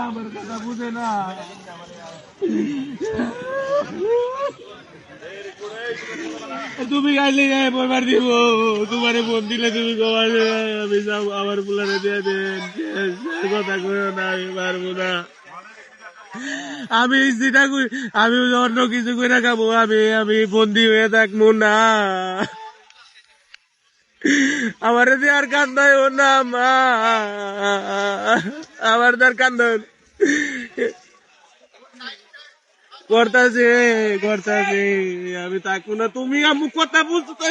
আমার কথা বুঝে না। তুমি গাইলে গায়ে পড়বার দিব, তোমারে ফোন দিলে তুমি কবার আমি যাও আমার পুলারে দিয়ে দেন। কথা কইও না, আমি পারবো না। আমি যেটা আমি অন্য কিছু করে খাবো, আমি বন্দি হয়ে থাকবো না। আমার আর কান্দায় না মা, আমার তার কান্দন করতাছে করতাছে, আমি থাকবো না। তুমি আমু কথা বুঝতে,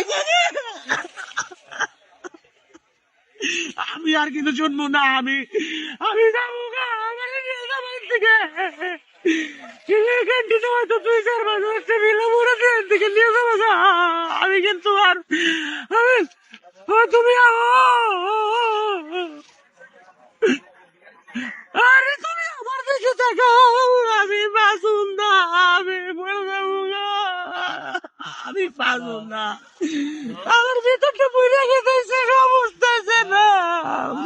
আমি আর কিছু শুনবো না। আমি যাবো গা, আমার নিয়ে যাবো থেকে ক্যান্টিনে হয়তো 2-4 মাস হচ্ছে মিলে মরে থেকে নিয়ে যাবো গা। আমি কিন্তু আর আমি তুমি আরে তুমি আমার দিকে থাকো, আমি বাঁচুন না, আমি মরে যাবো গা, আমি বাঁচুন না। আমার ভিতরটা বুঝে গেছে, বুঝতেছে না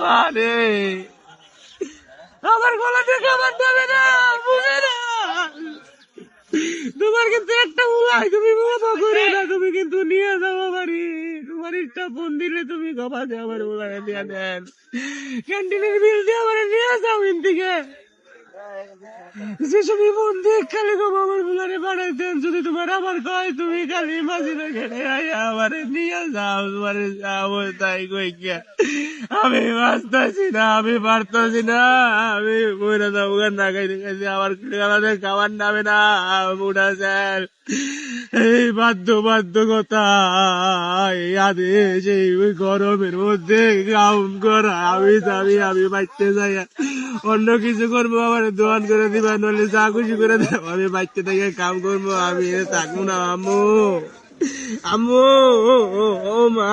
মানে আমার গলা দিয়ে খাবার দেবে না, বুঝে না। তোমার কিন্তু একটা উলাই, তুমি বাবা করে না, তুমি কিন্তু নিয়ে যাও বাড়ি। তোমার ইচ্ছা ফোন দিলে তুমি খাবার দিয়ে আমার উলাই দিয়ে দেন, ক্যান্টিনের বিল দিয়ে আমার নিয়ে যাও ইন্দিকে। যেসব বন্ধু খালি গো আমার বুলারে বাড়াইতেন, যদি তোমার আমার কয় তুমি খালি মাঝিরে ঘেড়ে আমার নিয়ে যাও, তোমার যাও তাই কই গিয়া আমি বাঁচতেছি না, আমি পারতেছি না, আমি মরে যাবো না খাইতে খাইতে। আমার আমাদের খাবার নামে না বুড়া স্যার, এই বাধ্যবাধকতা, এই আদেশ, এই গরমের মধ্যে কাউন করা। আমি বাঁচতে যাই, অন্য কিছু করবো, আমার দোয়ান করে দিবা, নলে যা খুশি করে দেবো, আমি বাচ্চা থেকে কাম করবো, আমি থাকবো না আম্মু, আম্মু ও মা।